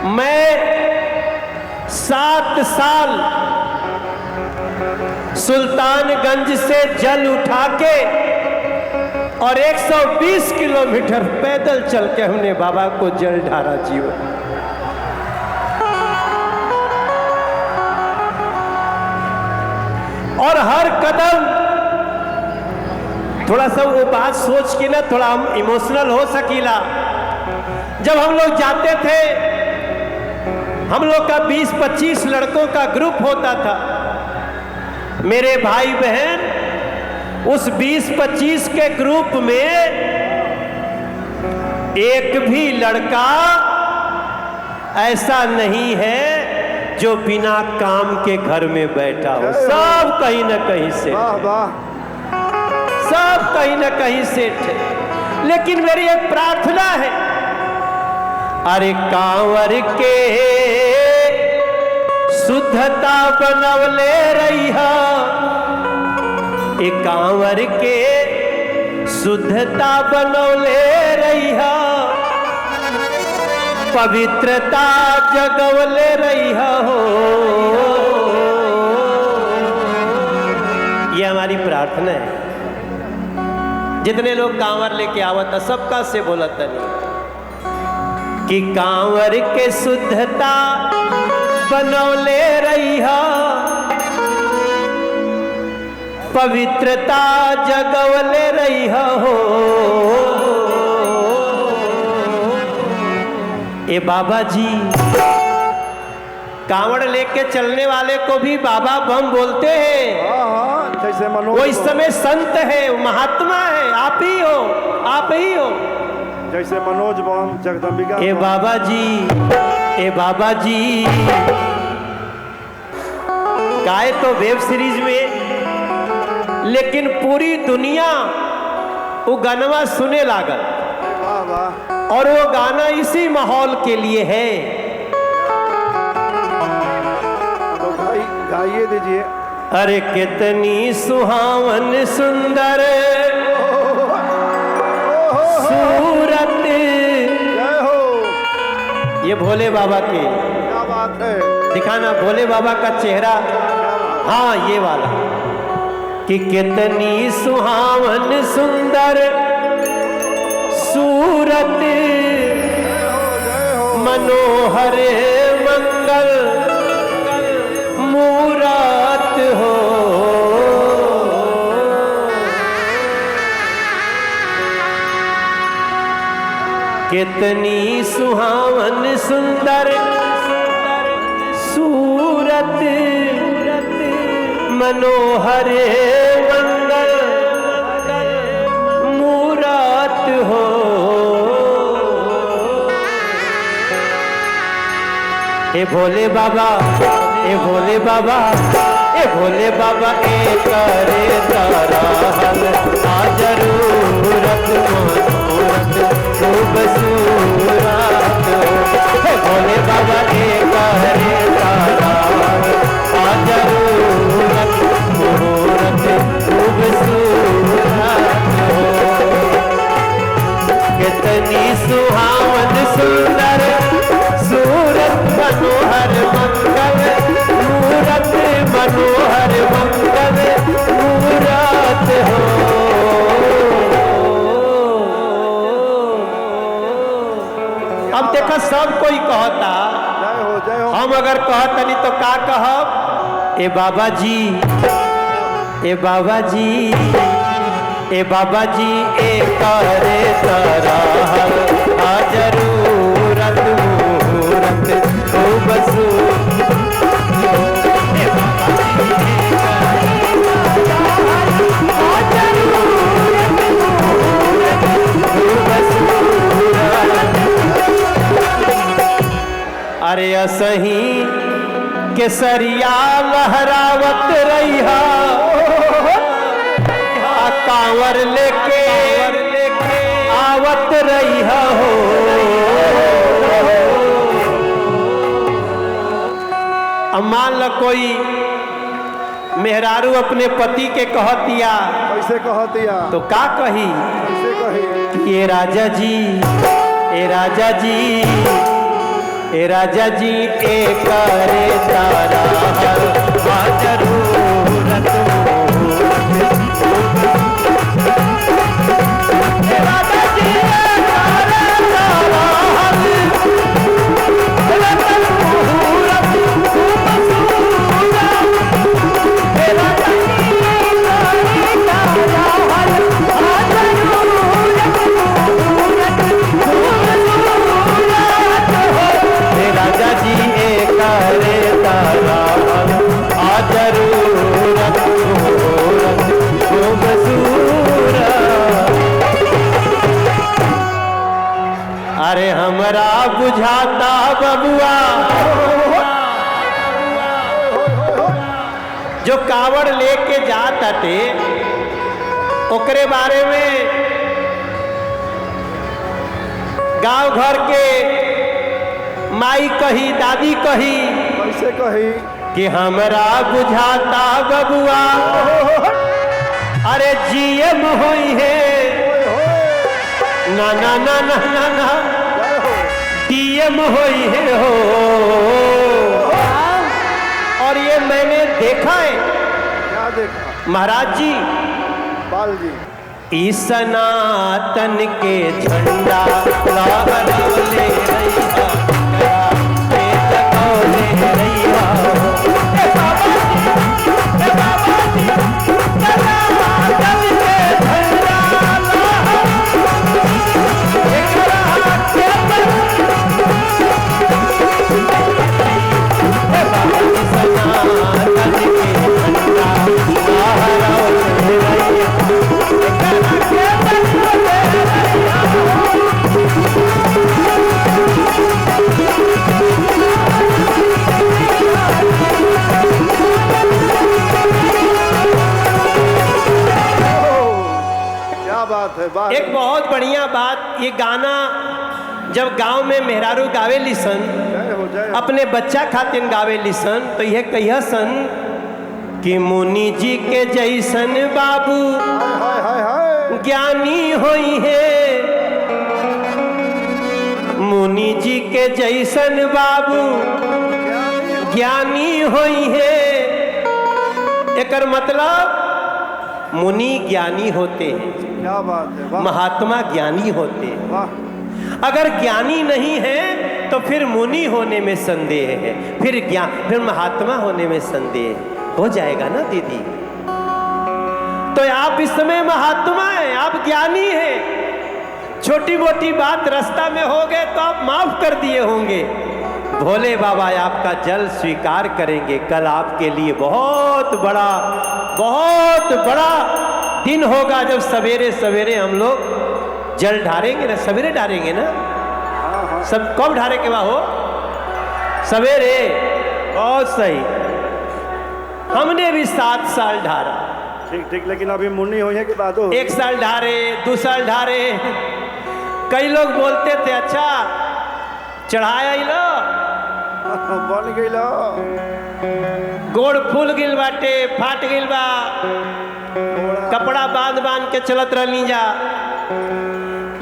मैं 7 साल सुल्तानगंज से जल उठा के और 120 किलोमीटर पैदल चल के हमने बाबा को जल ढारा जीवन। और हर कदम थोड़ा सा वो बात सोच के ना थोड़ा हम इमोशनल हो सकीला। जब हम लोग जाते थे, हम लोग का 20-25 लड़कों का ग्रुप होता था। मेरे भाई बहन उस 20-25 के ग्रुप में एक भी लड़का ऐसा नहीं है जो बिना काम के घर में बैठा हो। सब कहीं ना कहीं से, सब कहीं ना कहीं से थे। लेकिन मेरी एक प्रार्थना है, अरे कांवर के शुद्धता बनवले रहिया, एक कांवर के शुद्धता बनवले रहिया, पवित्रता जगवले रहिया हो। ये हमारी प्रार्थना है। जितने लोग कांवर लेके आवता सबका से बोलता नहीं कि कांवर के शुद्धता बनौले रहिया, पवित्रता जगवले रहिया हो। ए बाबा जी, कांवड़ लेके चलने वाले को भी बाबा बम बोलते हैं। जैसे वो इस समय संत है, महात्मा है, आप ही हो, आप ही हो। जैसे मनोज बम, जगदम्बिका। ए बाबा जी, ए बाबा जी, गाए तो वेब सीरीज में, लेकिन पूरी दुनिया वो गाना सुने लागल। वाह वाह। और वो गाना इसी माहौल के लिए है। तो भाई गाइए दीजिए। अरे कितनी सुहावन सुंदर सूरत, जय हो। ये भोले बाबा की। क्या बात है। दिखाना भोले बाबा का चेहरा। हाँ, ये वाला कि कितनी सुहावन सुंदर सूरत, मनोहर मंगल मूरत हो। कितनी सुहावन सुंदर सूरत, मनोहर मंगल मूरत हो। ए भोले बाबा, ए भोले बाबा, ए भोले बाबा, ए करे तराहल आ जरूरत मूरत खूबसूरत हो। ए भोले बाबा, ए करे तराहल आ जरूरत मूरत खूबसूरत हो। कितनी सुहावन सुंदर सूरत, मनोहर मंगल मूरत, मनोहर मंगल मूरत हो। अब देखा सब कोई कहता, जय हो जय हो। हम अगर कहतनी तो का कहब? ए बाबा जी, ए बाबा जी, ए बाबा जी, ए करे तराहल आ जरूरत मूरत खूबसूरत। ए बाबा जी, ए करे तराहल आ जरूरत मूरत खूबसूरत। अरे असही केसरिया लहरावत रहिया, कांवर लेके आवत रहिया हो। अब मान लो कोई मेहरारू अपने पति के कहतिया, कैसे कहतिया? तो का कही? कैसे कही? ये राजा जी, ए राजा जी, ए राजा जी एक करे तारा आ जरूरत ए राजा जी एक करे तारा राजा जी एक करे तारा आ जरूरत खूबसूरत। अरे हमरा बुझाता बबुआ जो कावड़ लेके जात हटे ओकरे बारे में गांव घर के माई कही दादी कही कैसे कही कि हमरा बुझाता बबुआ अरे जीएम होई है ना ना ना ना ना ना डीएम होई है हो। और ये मैंने देखा है। क्या देखा महाराज जी बाल जी इस सनातन के झंडा लहराले रहिया के जगौले रहिया ए बाबा जी सनातन के झंडा एक बहुत बढ़िया बात। ये गाना जब गांव में मेहरारू गावे लिसन अपने बच्चा खातिर गावे लिसन तो यह कहिया सन कि मुनि जी के जैसन बाबू हाय हाय हाय ज्ञानी होई है। मुनि जी के जैसन बाबू ज्ञानी होई है। एकर मतलब मुनि ज्ञानी होते हैं, क्या बात है वाह महात्मा ज्ञानी होते हैं। वाह अगर ज्ञानी नहीं है तो फिर मुनि होने में संदेह है, फिर महात्मा होने में संदेह हो जाएगा ना दीदी। तो आप इस समय महात्मा हैं, आप ज्ञानी हैं। छोटी मोटी बात रास्ता में हो गए तो आप माफ कर दिए होंगे। भोले बाबा आपका जल स्वीकार करेंगे। कल आपके लिए बहुत बड़ा दिन होगा जब सवेरे सवेरे हम लोग जल ढारेंगे ना। सवेरे ढारेंगे ना, सब कब ढारे के बाद हो सवेरे। बहुत सही, हमने भी 7 साल ढारा। ठीक ठीक, लेकिन अभी मुन्नी हुई है कि बाद 1 साल ढारे, 2 साल ढारे। कई लोग बोलते थे अच्छा चढ़ाया ही लो बन गई लो गोड़ फूल गिल बाटे, फाट गिल बा, कपड़ा बांध बांध के चलत रहनी जा।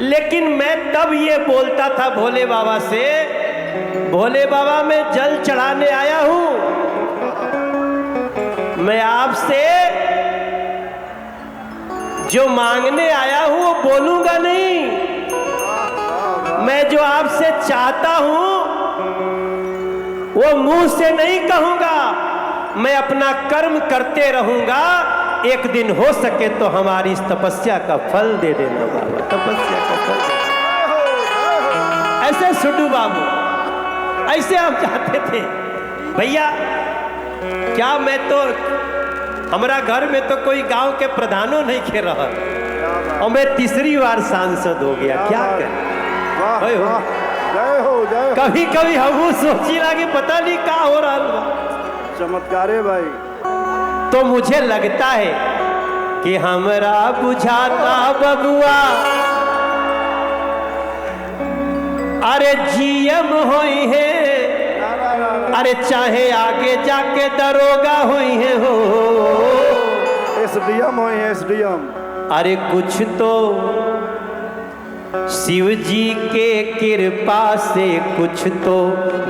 लेकिन मैं तब ये बोलता था भोले बाबा से, भोले बाबा मैं जल चढ़ाने आया हूं, मैं आपसे जो मांगने आया हूं वो बोलूंगा नहीं। मैं जो आपसे चाहता हूं वो मुंह से नहीं कहूंगा, मैं अपना कर्म करते रहूंगा। एक दिन हो सके तो हमारी इस तपस्या का फल दे देना बाबा, तपस्या का फल। ऐसे सुड्डू बाबू, ऐसे हम चाहते थे भैया। क्या मैं तो, हमारा घर में तो कोई गांव के प्रधानों नहीं खे रहा और मैं तीसरी बार सांसद हो गया। क्या करें, जय हो जय हो। कभी कभी हम सोची लगे पता नहीं क्या हो रहा है। चमत्कार है भाई। तो मुझे लगता है कि हमरा बुझाता बबुआ अरे जीएम होई है, अरे चाहे आगे जाके दरोगा हुई है हो, एसडीएम हो एसडीएम। अरे कुछ तो शिव जी के कृपा से कुछ तो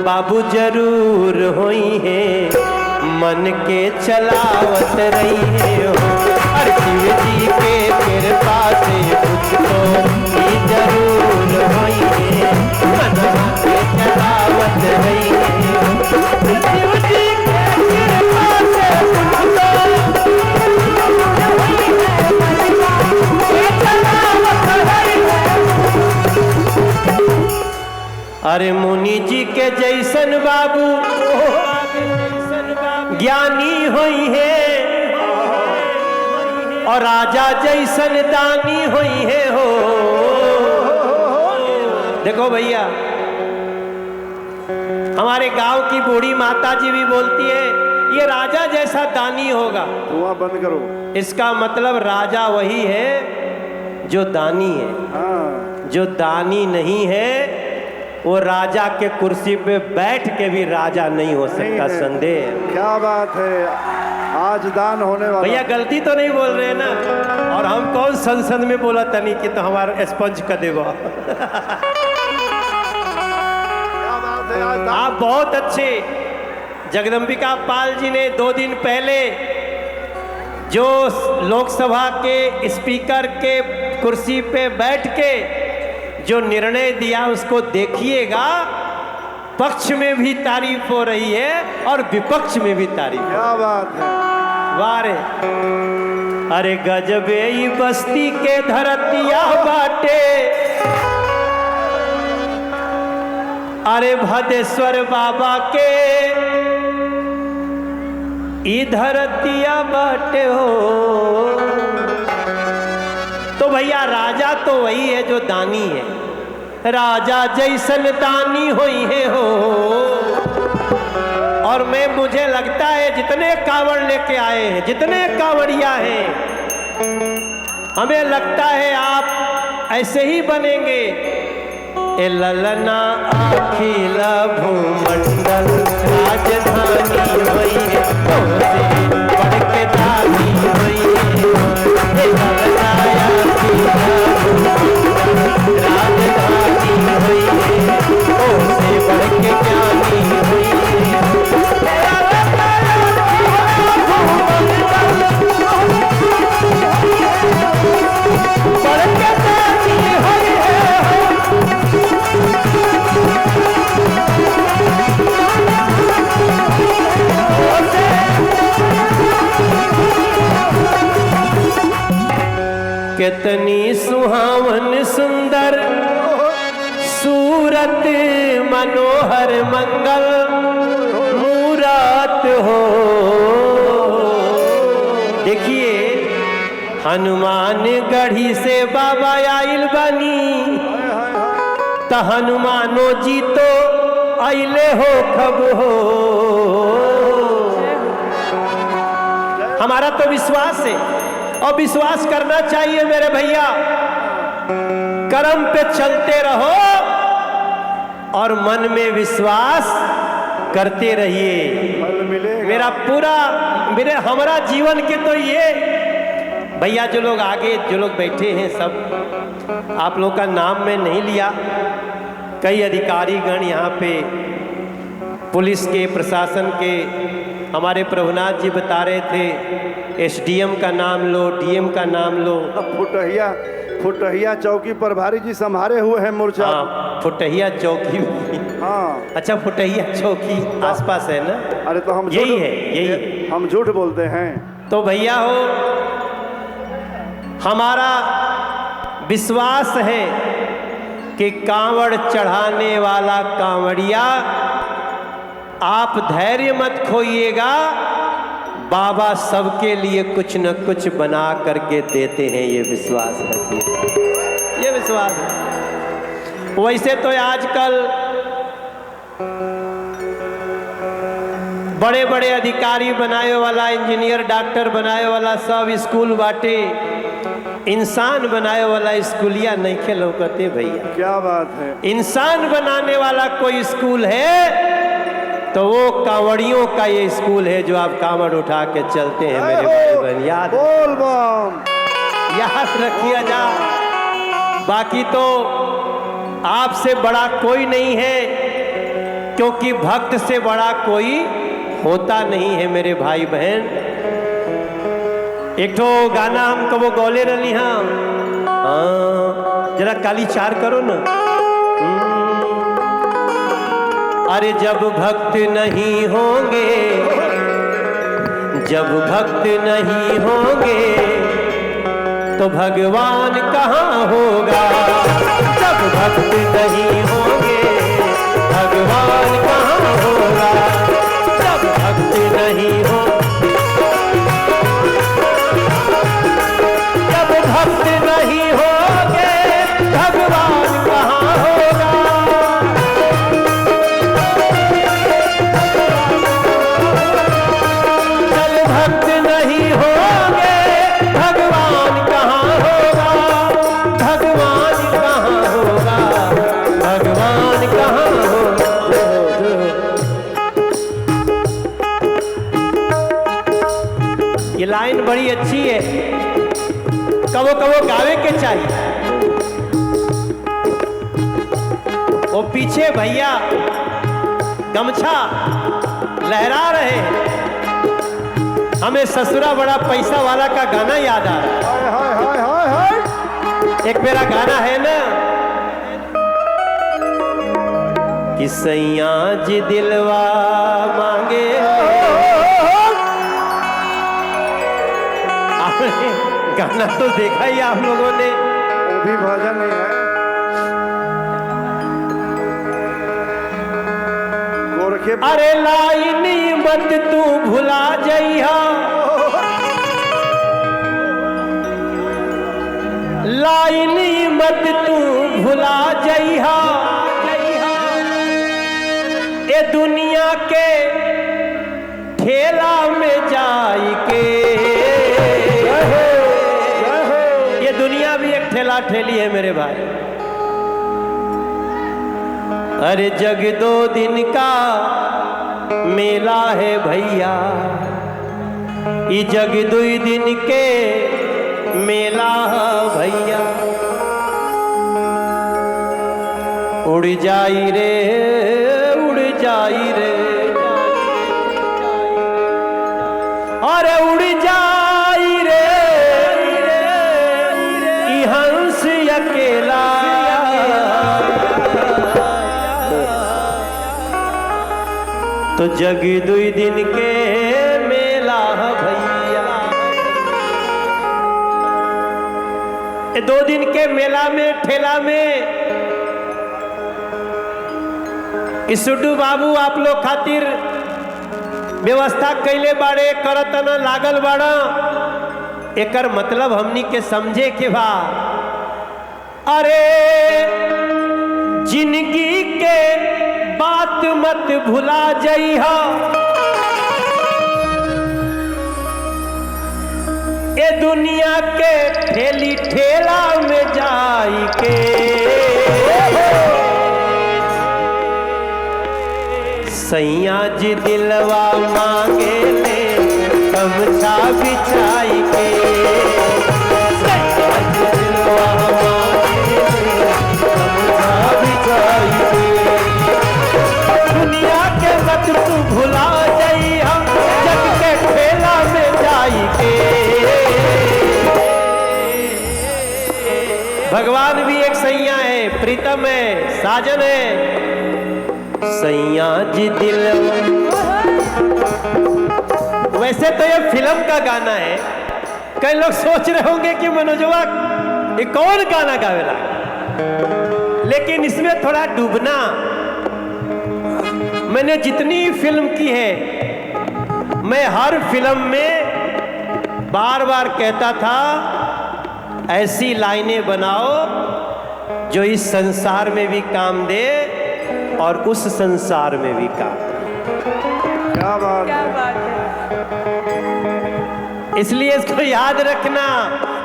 बाबू जरूर होई है, मन के चलावत रही है हो। और शिव जी के कृपा से कुछ तो ही जरूर होई है, मन के चलावत रही है हो। शिव जी के कृपा से कुछ तो अरे मुनि जी के जैसन बाबू ज्ञानी होई है, और राजा जैसन दानी होई है हो। देखो भैया, हमारे गांव की बूढ़ी माता जी भी बोलती है ये राजा जैसा दानी होगा। धुआं बंद करो। इसका मतलब राजा वही है जो दानी है। हाँ। जो दानी नहीं है वो राजा के कुर्सी पे बैठ के भी राजा नहीं हो सकता, संदेह। क्या बात है, आज दान होने वाला। भैया गलती तो नहीं बोल रहे ना, और हम कौन संसद में बोला तनी कि तो हमारा स्पंज कर देगा। आप बहुत अच्छे। जगदम्बिका पाल जी ने 2 दिन पहले जो लोकसभा के स्पीकर के कुर्सी पे बैठ के जो निर्णय दिया उसको देखिएगा, पक्ष में भी तारीफ हो रही है और विपक्ष में भी तारीफ। क्या बात है, वारे। अरे गजबे ई बस्ती के धरतिया बाटे, अरे भदेश्वर बाबा के ई धरतिया बाटे हो। तो भैया राजा तो वही है जो दानी है, राजा जैसन दानी होई है हो। और मुझे लगता है जितने कांवड़ लेके आए हैं, जितने कांवड़िया हैं, हमें लगता है आप ऐसे ही बनेंगे। ए ललना अखिल भूमंडल राजधानी होई है, तोसे बढ़ के दानी होई है। ए ललना अखिल भूमंडल राजधानी होई है, तोसे बढ़ के ज्ञानी होई है। बढ़ के दानी होई है। कितनी सुहावन सुंदर सूरत मनोहर मंगल मूरत हो। देखिए हनुमान गढ़ी से बाबा आइल बनी, त हनुमानो जी तो आइले हो खब हो। हमारा तो विश्वास है और विश्वास करना चाहिए मेरे भैया। कर्म पे चलते रहो और मन में विश्वास करते रहिए। मेरा पूरा हमारा जीवन के तो ये भैया, जो लोग आगे जो लोग बैठे हैं सब, आप लोग का नाम मैं नहीं लिया। कई अधिकारी गण यहाँ पे पुलिस के, प्रशासन के, हमारे प्रभुनाथ जी बता रहे थे एसडीएम का नाम लो, डीएम का नाम लो। फुटहिया चौकी प्रभारी जी संभाले हुए हैं मोर्चा। हाँ, फुटहिया चौकी। हाँ, अच्छा, फुटहिया चौकी आसपास है ना? अरे तो हम यही है। हम झूठ बोलते हैं। तो भैया हो, हमारा विश्वास है कि कांवड़ चढ़ाने वाला कांवड़िया, आप धैर्य मत खोइएगा। बाबा सबके लिए कुछ न कुछ बना करके देते हैं, ये विश्वास रखिए, ये विश्वास है। वैसे तो आजकल बड़े बड़े अधिकारी बनाए वाला, इंजीनियर डॉक्टर बनाए वाला सब स्कूल बाटे, इंसान बनाए वाला स्कूलिया नहीं खेलौकते भैया। क्या बात है। इंसान बनाने वाला कोई स्कूल है तो वो कांवड़ियों का ये स्कूल है, जो आप कांवड़ उठा के चलते हैं मेरे भाई बहन। याद बोल बम, याद रखिए जा। बाकी तो आपसे बड़ा कोई नहीं है, क्योंकि भक्त से बड़ा कोई होता नहीं है मेरे भाई बहन। एक तो गाना हमको वो गौले रही, हाँ जरा काली चार करो ना। अरे जब भक्त नहीं होंगे, जब भक्त नहीं होंगे तो भगवान कहाँ होगा। जब भक्त नहीं होंगे भगवान कहाँ होगा। जब भक्त नहीं हो, जब भक्त नहीं होंगे भगवान कहाँ होगा। जब भक्त नहीं होंगे भगवान कहाँ होगा। भगवान कहाँ होगा, भगवान कहाँ होगा। ये लाइन बड़ी अच्छी है, कबो कबो गावे के चाहिए। वो पीछे भैया गमछा लहरा रहे हैं, हमें ससुरा बड़ा पैसा वाला का गाना याद आ रहा है। हाय हाय हाय हाय हाय। एक मेरा गाना है ना कि सैया जी दिलवा मांगे। आपने गाना तो देखा ही आप लोगों ने, वो भी भजन ही है। गोरखे अरे लाइनी मत तू भुला जइहा, लाइनी मत तू भुला जइहा। ए दुनिया के ठेला में जाई के, ये दुनिया भी एक ठेला ठेली है मेरे भाई। अरे जग दो दिन का मेला है भैया, ये जग दो दिन के मेला है भैया। उड़ जाई रे, उड़ जाई रे, अरे उड़ जाई रे ई हंस अकेला। तो जग दुई दिन के मेला भैया, ये 2 दिन के मेला में ठेला में सुड्डू बाबू आप लोग खातिर व्यवस्था कैले बाड़े, करतन लागल बाड़ा। एकर मतलब हमनी के समझे के बा। अरे जिंदगी के बात मत भुला जइहा, ए दुनिया के ठेली ठेला में जाई के। सैया जी दिलवा मांगे ले गमछा बिछाई के। सैया जी दिलवा मांगे ले गमछा बिछाई के। दुनिया के मत तू भुला जइहा, जग के ठेला में जाई के। भगवान भी एक सैया है, प्रीतम है, साजन है। सैया जी दिल, वैसे तो ये फिल्म का गाना है। कई लोग सोच रहे होंगे कि मनोजवा ये कौन गाना गावेला, लेकिन इसमें थोड़ा डूबना। मैंने जितनी फिल्म की है, मैं हर फिल्म में बार बार कहता था ऐसी लाइनें बनाओ जो इस संसार में भी काम दे और उस संसार में भी काम। क्या बात है। इसलिए इसको याद रखना,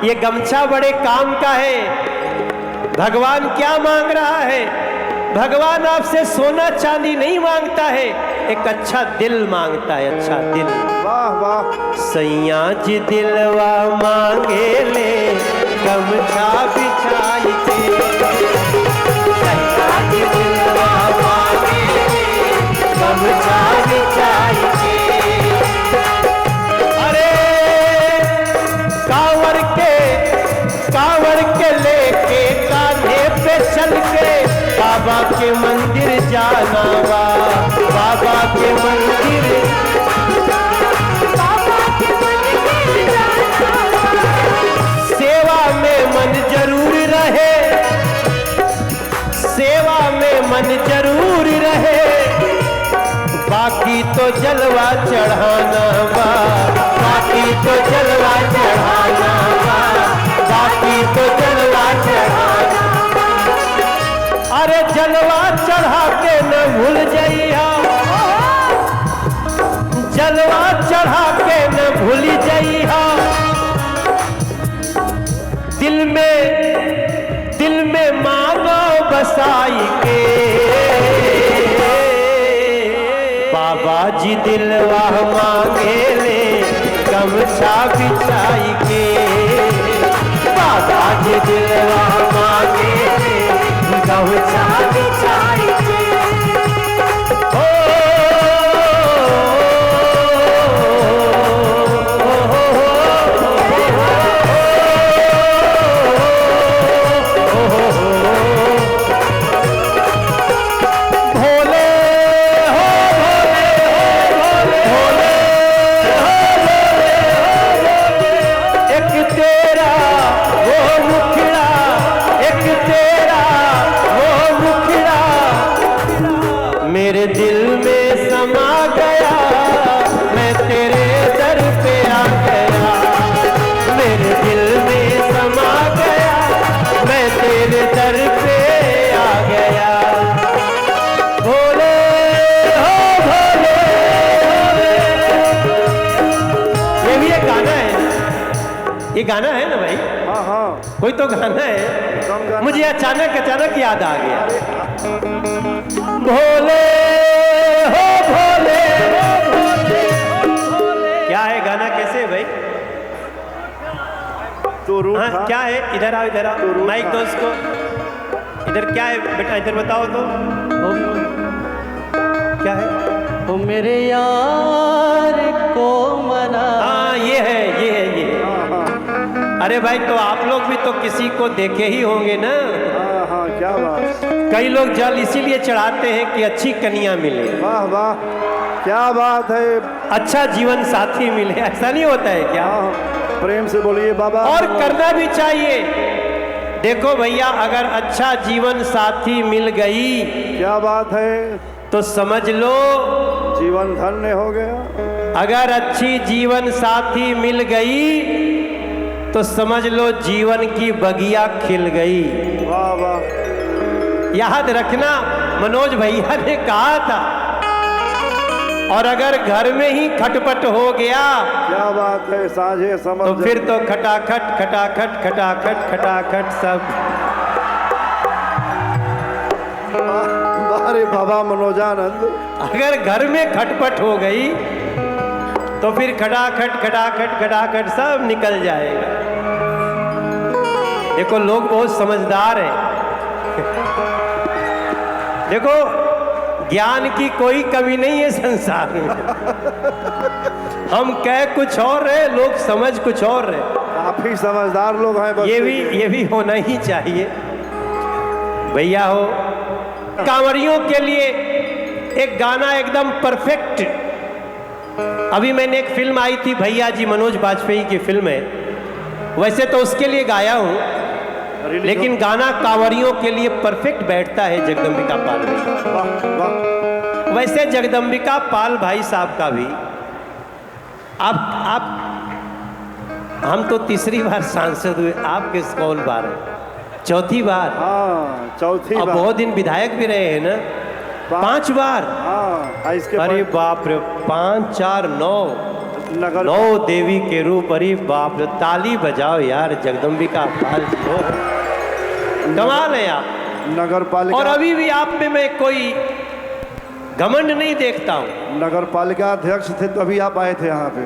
ये गमछा बड़े काम का है। भगवान क्या मांग रहा है? भगवान आपसे सोना चांदी नहीं मांगता है, एक अच्छा दिल मांगता है, अच्छा दिल। वाह वाह। सैया जी दिलवा मांगे ले गमछा बिछाई के। बा बाबा के मंदिर सेवा में मन जरूर रहे, सेवा में मन जरूर रहे, बाकी तो जलवा चढ़ाना बा, बाकी तो जलवा चढ़ाना बा, बाकी तो जलवा चढ़ाना। अरे जलवा चढ़ा के न भूल जाइया, जलवा चढ़ा के न भूल जाइया, दिल में मांगो बसाई के, बाबा जी दिलवा मांगे ले गमछा बिछाई के, बाबा जी दिलवा मांगे ले गमछा बिछाई के। मेरे दिल में समा गया, मैं तेरे दर पे आ गया, मेरे दिल में समा गया, मैं तेरे दर पे आ गया। भोले हो भोले, ये भी एक गाना है, ये गाना है ना भाई? हाँ हाँ कोई तो गाना है, मुझे अचानक याद आ गया। भोले हो भोले, क्या है गाना, कैसे भाई? तो रूठ हाँ, क्या है? इधर आओ माइक दो उसको, इधर क्या है बेटा, इधर बताओ तो क्या है? ओ मेरे यार को मना। हाँ ये है। अरे भाई तो आप लोग भी तो किसी को देखे ही होंगे ना। हाँ हाँ क्या बात। कई लोग जल इसीलिए चढ़ाते हैं कि अच्छी कन्या मिले, वाह वाह क्या बात है, अच्छा जीवन साथी मिले, ऐसा नहीं होता है क्या? हाँ, प्रेम से बोलिए बाबा। और करना भी चाहिए। देखो भैया, अगर अच्छा जीवन साथी मिल गई, क्या बात है, तो समझ लो जीवन धन्य हो गया। अगर अच्छी जीवन साथी मिल गई तो समझ लो जीवन की बगिया खिल गई। वाह वाह। याद रखना, मनोज भैया ने कहा था, और अगर घर में ही खटपट हो गया, क्या बात है, साझे समझ तो फिर तो खटाखट खटाखट खटाखट खटाखट सब। अरे बाबा मनोजानंद, अगर घर में खटपट हो गई तो फिर खटाखट खटाखट खटाखट सब निकल जाएगा। देखो लोग बहुत समझदार हैं। देखो ज्ञान की कोई कमी नहीं है संसार में। हम कह कुछ और रहे, लोग समझ कुछ और रहे। काफी समझदार लोग हैं बस। ये भी होना ही चाहिए भैया। हो कांवरियों के लिए एक गाना एकदम परफेक्ट। अभी मैंने एक फिल्म आई थी भैया जी, मनोज बाजपेयी की फिल्म है, वैसे तो उसके लिए गाया हूं, लेकिन गाना कांवरियों के लिए परफेक्ट बैठता है जगदम्बिका पाल में। वाह वाह। वैसे जगदम्बिका पाल भाई साहब का भी आप हम तो तीसरी बार सांसद हुए, आप किस कौन बार है? चौथी बार। हाँ चौथी बार। बहुत दिन विधायक भी रहे हैं ना, 5 बार। हाँ इसके अरे बाप रे, 5 4 9 नगर 9 देवी के रूप। अरे बाप रे, ताली बजाओ यार जगदम्बिका पाल जी हो, कमाल है आप। नगर पालिका। और अभी भी आप में मैं कोई घमंड नहीं देखता हूँ। नगर पालिका अध्यक्ष थे तभी आप आए थे यहाँ पे।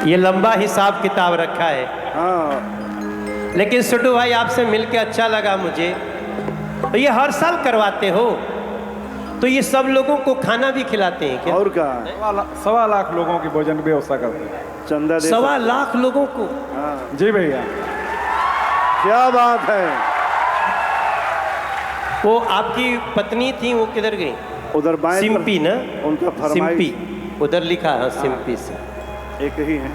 ये लंबा हिसाब किताब रखा है। हाँ लेकिन सुड्डू भाई आपसे मिलके अच्छा लगा मुझे। तो ये हर साल करवाते हो, तो ये सब लोगों को खाना भी खिलाते हैं क्या? और क्या, 1.25 लाख लोगों की भोजन की व्यवस्था करते हैं। चंदा दे 1.25 लाख लोगों को। हाँ जी भैया, क्या बात है। वो आपकी पत्नी थी, वो किधर गई? उधर बाएं सिंपी ना, उनका फरमाइश। सिंपी उधर लिखा है, सिंपी से। एक ही है,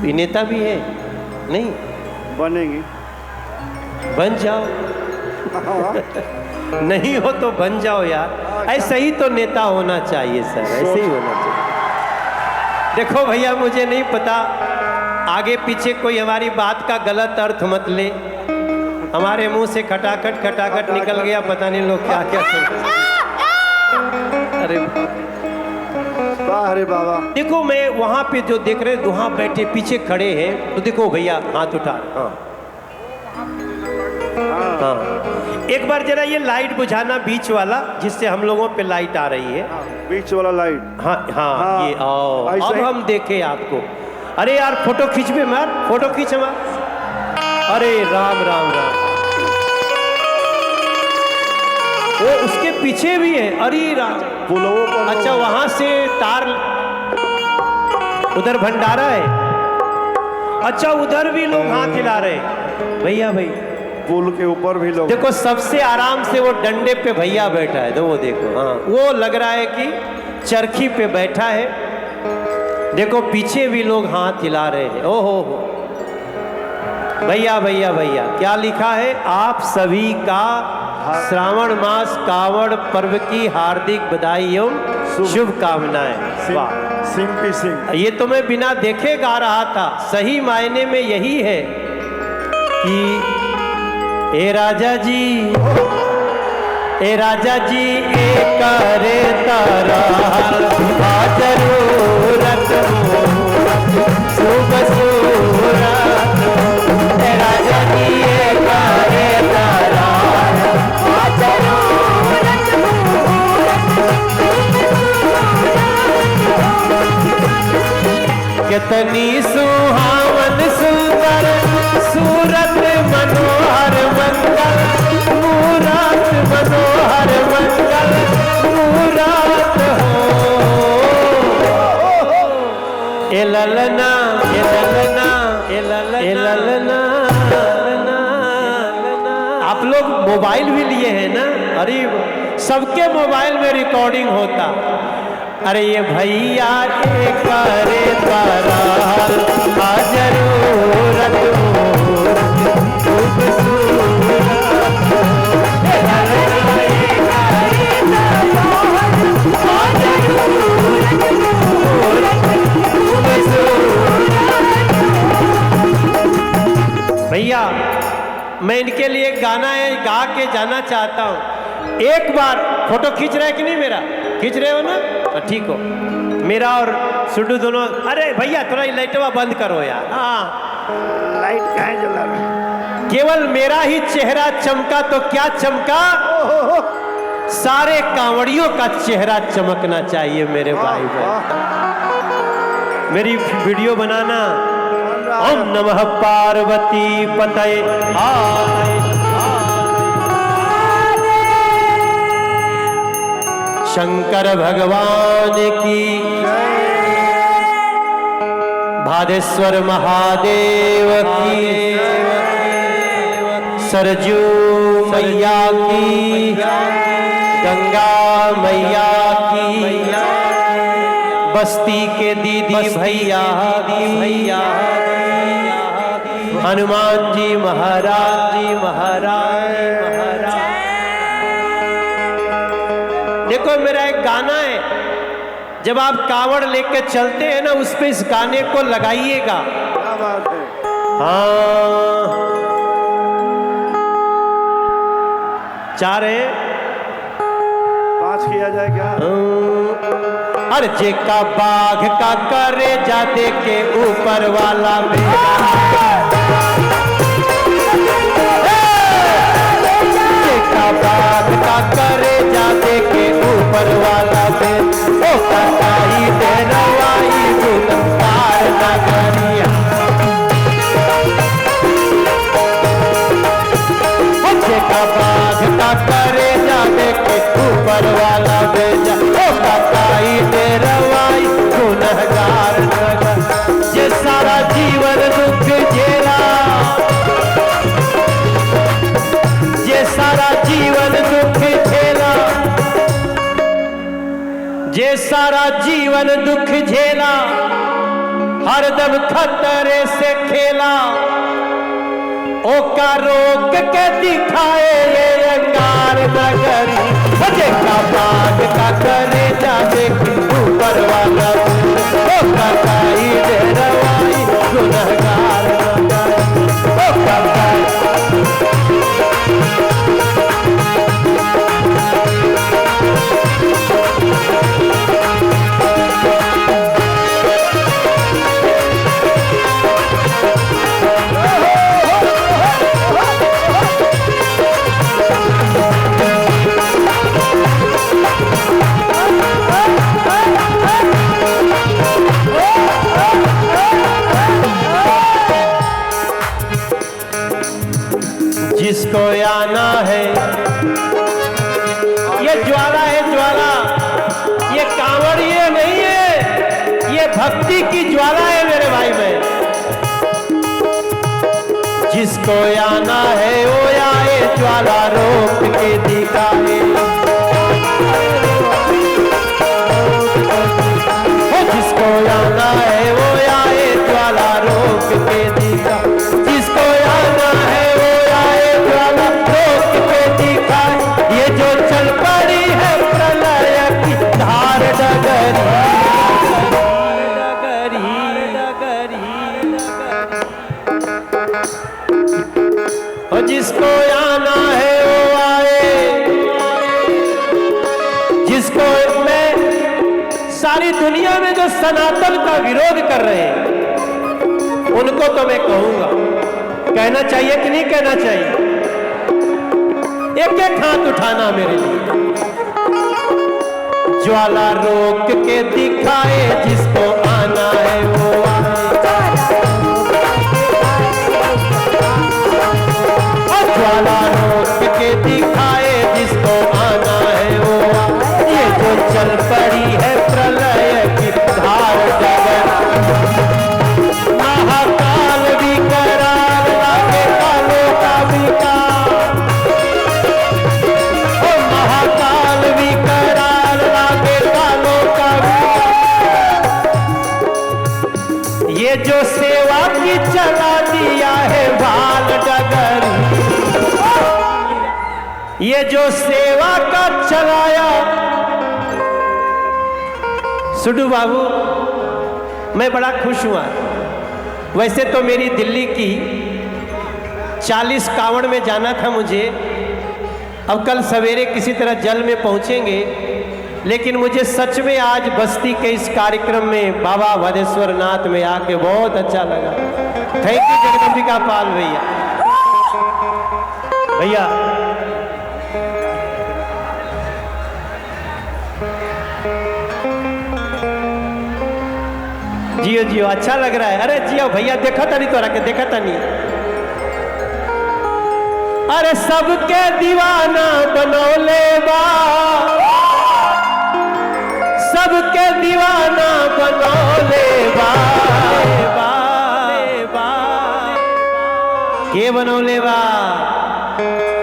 ये नेता भी है नहीं? बनेंगी। बन जाओ। नहीं हो तो बन जाओ यार, ऐसे ही तो नेता होना चाहिए सर, ऐसे ही होना चाहिए। देखो भैया, मुझे नहीं पता आगे पीछे कोई हमारी बात का गलत अर्थ मत ले, हमारे मुंह से खटाखट निकल गया, पता नहीं लोग क्या क्या समझ। अरे बाबा, देखो मैं वहां पे जो देख रहे वहां बैठे पीछे खड़े हैं, तो देखो भैया हाथ उठा। हाँ हाँ, एक बार जरा ये लाइट बुझाना बीच वाला, जिससे हम लोगों पे लाइट आ रही है। बीच वाला लाइट। हाँ हाँ, हाँ, ये आओ, अब हम देखें आपको। अरे यार फोटो खींच भी मार, फोटो खींच मार। अरे राम राम राम, वो उसके पीछे भी है। अरे राम, पुलों पर। अच्छा वहां से तार, उधर भंडारा है। अच्छा उधर भी लोग हाथ हिला रहे भैया भाई। पुल के ऊपर भी लोग। देखो सबसे आराम से वो डंडे पे भैया बैठा है, तो वो देखो। हाँ, वो लग रहा है कि चरखी पे बैठा है। देखो पीछे भी लोग हाथ हिला रहे हैं। ओहो हो भैया भैया भैया, क्या लिखा है? आप सभी का श्रावण मास कावड़ पर्व की हार्दिक बधाई एवं शुभकामनाएं। वाह, सिंपी सिंह। ये तो मैं बिना देखे गा रहा था। सही मायने में यही है कि ए राजा जी, ए राजा जी, ए करे तारा जरूरत सुबह सूरत। ए राजा जी, ए करे तारा कितनी सुहावन सुंदर सूरत मनोहर मंगल मूरत मनोहर मंगल मूरत हो। ए ललना, ए ललना, ए ललना, ए ललना। आप लोग मोबाइल भी लिए हैं ना? अरे सबके मोबाइल में रिकॉर्डिंग होता। अरे ये भैया के करे तारा जरूरत भैया, मैं इनके लिए गाना है, गा के जाना चाहता हूँ। एक बार फोटो खींच रहा है कि नहीं? मेरा खींच रहे हो ना? तो ठीक हो, मेरा और सुडू दोनों। अरे भैया थोड़ा लाइटवा बंद करो यार। हाँ, लाइट कहाँ जला रहा? केवल मेरा ही चेहरा चमका तो क्या चमका, सारे कांवड़ियों का चेहरा चमकना चाहिए मेरे भाई बहन। मेरी वीडियो बनाना। ओम नमः पार्वती पतये हाय। शंकर भगवान की, भादेश्वर महादेव की, सरजू मैया की, गंगा मैया की, बस्ती के दीदी भैया भैया, हनुमान जी महाराज जी महाराज महाराज। देखो मेरा एक गाना है, जब आप कावड़ लेके चलते हैं ना, उस पे इस गाने को लगाइएगा। क्या बात है? हाँ, चाह रहे 5 किया जाए क्या? अरे जे का बाघ का करे जा देखे ऊपर वाला मेरा, जे का बाघ का करे जा देखे ऊपर वाला मेरा, ओ कटाई दे रवाई गुलकार नगरिया। जे का बाघ का करे जा देखे ऊपर वाला बेजा, ओ कटाई दे रवाई गुनहगार नगर। जे सारा जीवन दुख जे जे सारा जीवन दुख झेला, हरदम खतरे से खेला, ओका रोक के दिखाए ये अंगार नगरी। बजे का बाग का करे जावे ऊपर वाला, ओका काई दे रवाई गुनहगार नगरी, ओका काई। जिसको आना है, ये ज्वाला है ज्वाला, ये कांवड़ ये नहीं है, ये भक्ति की ज्वाला है मेरे भाई बहन। जिसको आना है वो आए, ज्वाला रोक के दिखाए। जिसको आना है वो आए, ज्वाला रोक के दिखाए। जिसको आना है वो आए, ज्वाला रोक के दिखाए। ये जो चल पड़ी है प्रलय की धार डगरी, और जिसको आना है वो आए। जिसको मैं सारी दुनिया में जो सनातन का विरोध कर रहे हैं उनको तो मैं कहूंगा, कहना चाहिए कि नहीं कहना चाहिए? एक एक हाथ उठाना मेरे लिए। ज्वाला रोक के दिखाए, जिसको आना है वो आए। ज्वाला रोक के दिखाए, जिसको आना है वो आए। ये जो चल पड़ी है प्रलय की धार डगर, महाकाल भी करार लागे कालों का विकार। ओ महाकाल भी करार लागे कालों का विकार। ये जो सेवा की चला दिया है भाल डगर, ये जो सेवा का चलाया। सुडू बाबू, मैं बड़ा खुश हुआ। वैसे तो मेरी दिल्ली की 40 कांवड़ में जाना था मुझे, अब कल सवेरे किसी तरह जल में पहुंचेंगे, लेकिन मुझे सच में आज बस्ती के इस कार्यक्रम में बाबा भदेश्वर नाथ में आके बहुत अच्छा लगा। थैंक यू जगदम्बिका पाल भैया। भैया जियो जियो, अच्छा लग रहा है। अरे जियो भैया, देखा था नहीं तोरा के, देखा था नहीं। अरे सबके दीवाना बनौले बा, सबके दीवाना बनौले बा। के बनौले बा?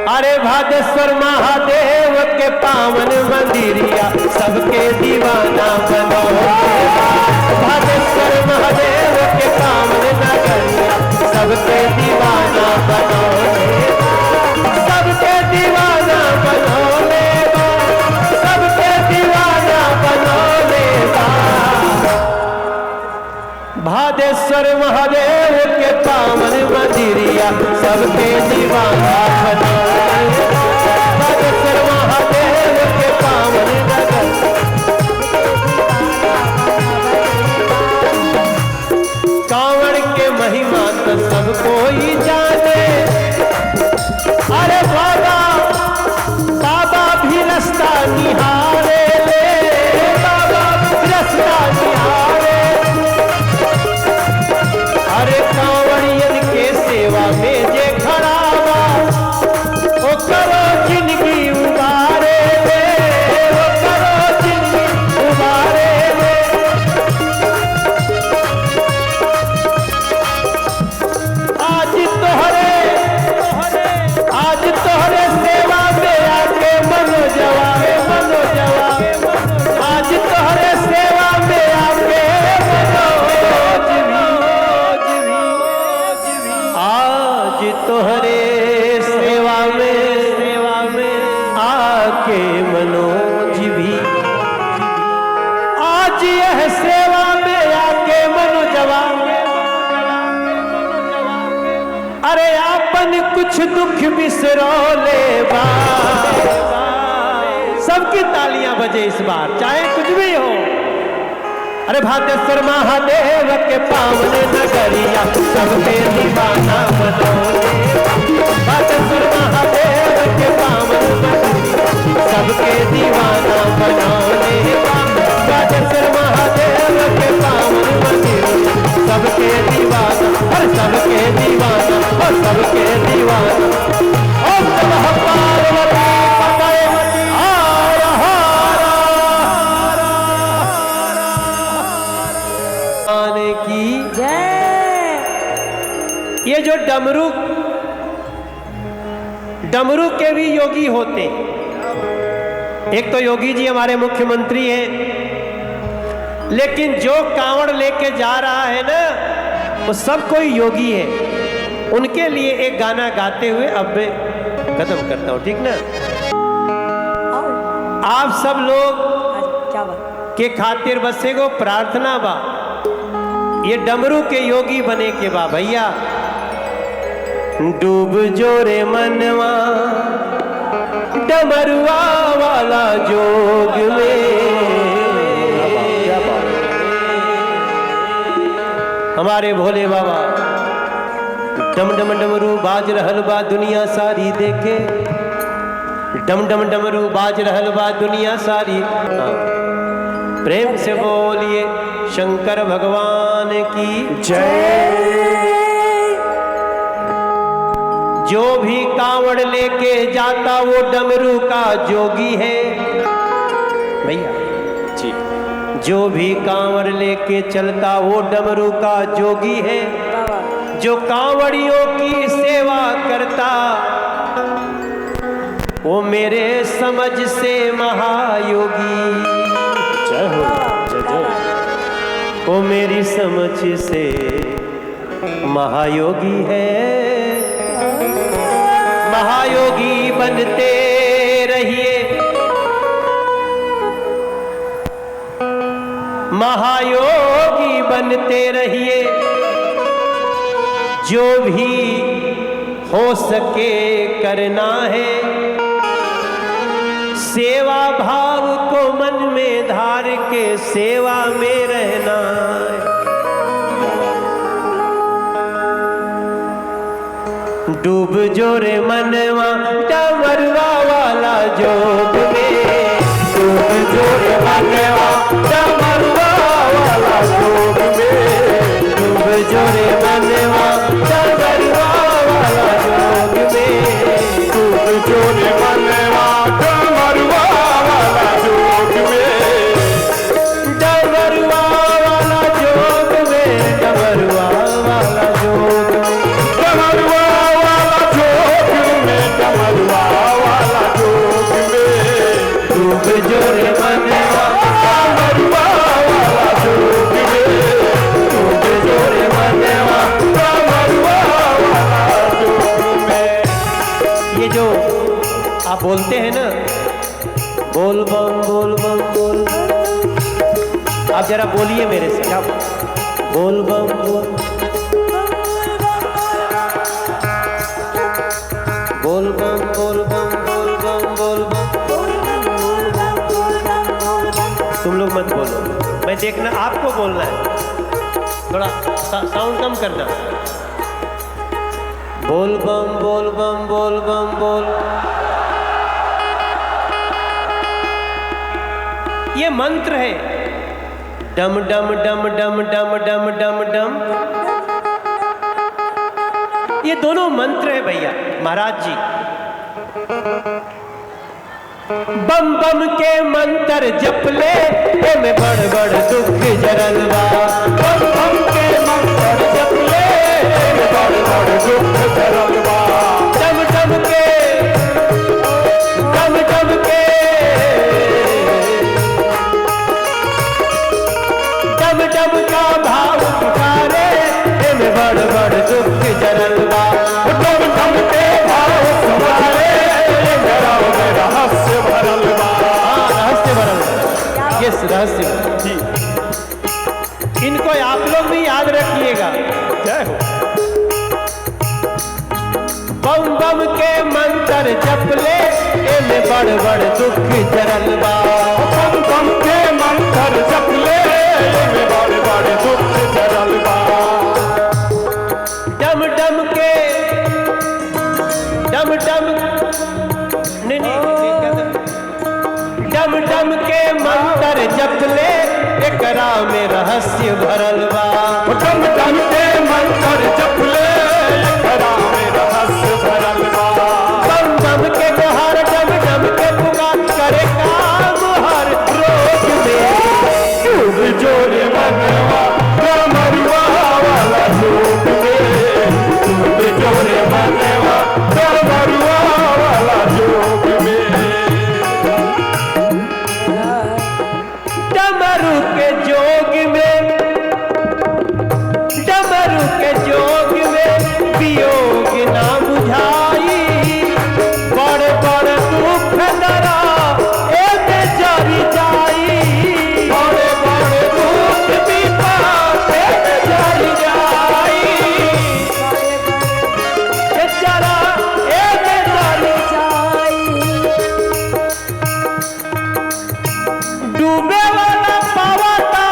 अरे भादेश्वर महादेव के पावन मंदिरिया, सबके दीवाना बनौले बा। भादेश्वर महादेव के पावन नगरिया, सबके दीवाना बनौले बा। सबके दीवाना बनौले बा, सबके दीवाना बनौले बा। भादेश्वर महादेव के पावन मंदिरिया, सबके दीवाना बनौले बा। भादेश्वर महादेव के पावन नगरिया, कांवड़ के महिमा तो सब कोई जाने। अरे बाबा, बाबा भी रास्ता निहारे ले, बाबा भी रास्ता निहारे। अरे कांवड़ियन के सेवा में जे खड़ा बा, अपन कुछ दुख बिसरौले बा। सबकी तालियां बजे इस बार, चाहे कुछ भी हो। अरे भातेश्वर महादेव के पावन नगरिया सबके दीवाना बनौले। भातेश्वर महादेव के पावन नगरिया सबके दीवाना बनौले। भातेश्वर महादेव के पावन नगरिया सबके दीवाना, हर सबके दीवाना और सबके दीवाना। ओम नमः पार्वती पतये हर हर की जय। ये जो डमरू के भी योगी होते। एक तो योगी जी हमारे मुख्यमंत्री हैं, लेकिन जो कांवड़ लेके जा रहा है ना, वो सब कोई योगी है। उनके लिए एक गाना गाते हुए अब मैं खत्म करता हूँ, ठीक ना। आप सब लोग क्या बात। के खातिर बसे को प्रार्थना बा, ये डमरू के योगी बने के बा भैया। डूब जोरे मनवा डमरुआ वाला जोग में। हमारे भोले बाबा डम डम डमरू बाज रहल बा दुनिया सारी देखे। डम डम डमरू बाज रहल बा दुनिया सारी। प्रेम से बोलिए शंकर भगवान की जय। जो भी कांवड़ लेके जाता वो डमरू का जोगी है भैया जी। जो भी कांवड़ लेके चलता वो डमरू का जोगी है। जो कांवड़ियों की सेवा करता वो मेरे समझ से महायोगी। जय हो जय जय। वो मेरी समझ से महायोगी है। महायोगी बनते रहिए, महायोगी बनते रहिए। जो भी हो सके करना है, सेवा भाव को मन में धार के सेवा में रहना है। डूब जोरे मनवा डमरुआ वाला जोग में। डूब जोरे मनवा डमरुआ वाला जोग में। डूब जोरे मनवा डमरुआ वाला जोग में। डूब जोरे मनवा डमरुआ वाला जोग में। डमरुआ वाला जोग में। डमरुआ वाला जोग में। डमरुआ डूब जोरे मनवा डमरुआ वाला जोग में। डूब जोरे मनवा डमरुआ वाला जोग में। ये जो आप बोलते हैं ना, बोल बम बोल बम बोल, आप जरा बोलिए मेरे से। क्या बोल बम बोल, बोल बम बोल बम बोल बम बोल बम। तुम लोग मत बोलो, मैं देखना आपको बोलना है। थोड़ा साउंड कम करना। बोल बम बोल बम बोल बम बोल। ये मंत्र है। डम डम डम डम डम डम डम डम। ये दोनों मंत्र है भैया महाराज जी। बम बम के मंत्र जप ले में बड़ बड़ दुख जरलवा। बम बम के मंत्र जप ले में बड़ बड़ दुख जरलवा। डम डम के डम डम के डम डम का भाव पुकारे में बड़ बड़ दुख जरलवा। डम डम के भाव पुकारे रहस्य भरल बा। रहस्य भरल, यस रहस्य जी। इनको आप लोग भी याद रखिएगा। जय हो। बम बम के मंत्र जपले एमे बड़ बड़ दुख जरल बा। बम बम के मंत्र जपले एमे बड़ बड़ दुख जरल बा। डम डम के डम डम डम डम के मंत्र जपले एकरा में रहस्य भरल बा। डम डम के मंत्र जपले एकरा में रहस्य भरल बा। बम बम के गुहार डम डम के पुकार करे काम हर रोग में। डूब जोरे मनवा डमरुआ वाला डूब में। डूब जोरे मनवा डमरुआ वाला डूब में। डमरू के जोग में डमरू के जोग में वियोग ना बुझाई। बड़ बड़ दुख दरा एक जरी जाई। बड़े बड़े दुख विपद एक जरी जाई। जरा एक जरी डूबे वाला पावता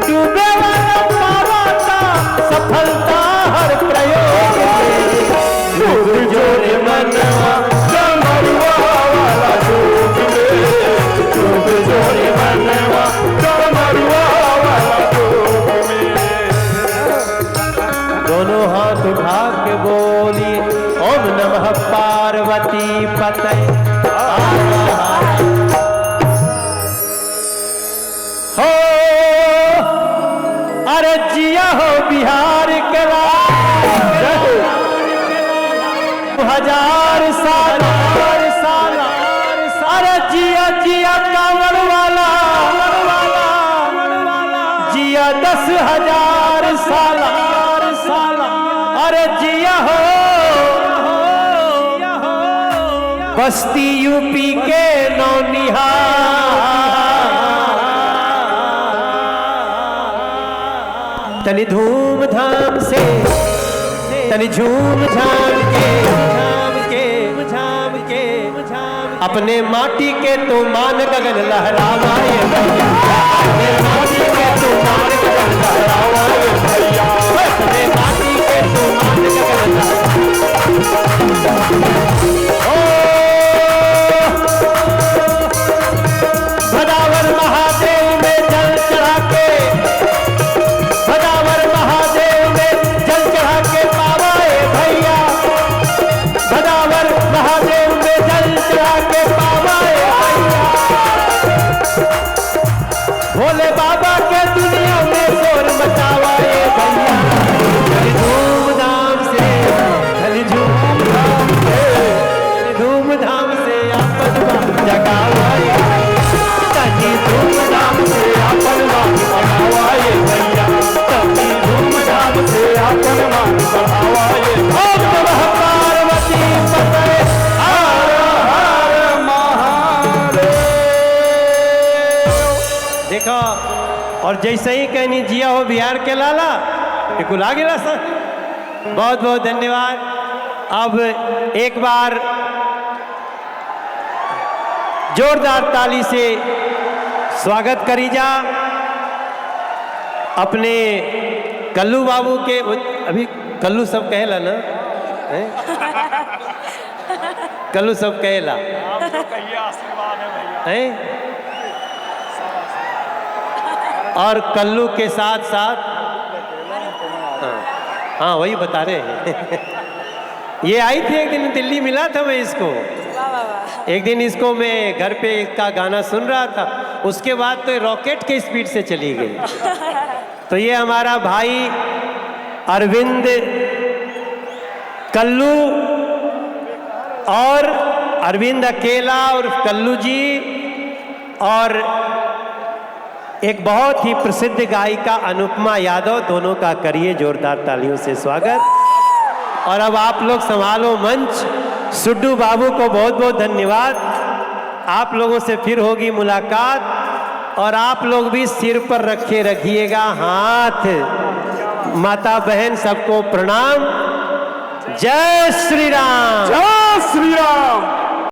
डूबे वाला पावता सफलता हर प्रयोग में। डूब जोरे मनवा डमरुआ वाला डूब में। डूब जोरे मनवा डमरुआ वाला डूब में। दोनों हाथ उठा के बोली ओम नमः पार्वती पतये। हो अरे जिया हो बिहार के हजार साल अरे जिया जिया कांवड़ वाला जिया 10,000 साल अरे जिया हो बस्ती यूपी के नौनिहाल। तनी धूमधाम से तनी झूम झाम के अपने माटी के तो मान गगन लहरावाए भैया। अपने माटी के तो मान गगन लहरावाए भैया। अपने माटी के तो मान गगन भदावर महादेव में जल चढ़ा के भदावर महादेव में जल चढ़ा के पावाए भैया। भदावर महादेव में जल चढ़ा के पावाए भैया। भोले बाबा के दुनिया में शोर मचावाए भैया। धनी धूमधाम से आपन जगावाए। धनी धूमधाम से आपन बढ़ावाए भैया। धनी धूमधाम से आपन मान बढ़ावाए। ओम नमः पार्वती पतये। हर हर महादेव। देखो और जैसे ही कहनी जिया हो बिहार के लाला बिल्कुल आगे रास्ता। बहुत बहुत धन्यवाद। अब एक बार जोरदार ताली से स्वागत करी जा अपने कल्लू बाबू के। अभी कल्लू सब कहेला ना हैं? कल्लू सब कहेला हैं? और कल्लू के साथ साथ हाँ वही बता रहे हैं। ये आई थी एक दिन दिल्ली, मिला था मैं इसको। एक दिन इसको मैं घर पे इसका गाना सुन रहा था, उसके बाद तो रॉकेट के स्पीड से चली गई। तो ये हमारा भाई अरविंद कल्लू और अरविंद अकेला और कल्लू जी और एक बहुत ही प्रसिद्ध गायिका अनुपमा यादव, दोनों का करिए जोरदार तालियों से स्वागत। और अब आप लोग संभालो मंच। सुड्डू बाबू को बहुत बहुत धन्यवाद। आप लोगों से फिर होगी मुलाकात और आप लोग भी सिर पर रखे रखिएगा हाथ। माता बहन सबको प्रणाम। जय श्री राम। जय श्री राम।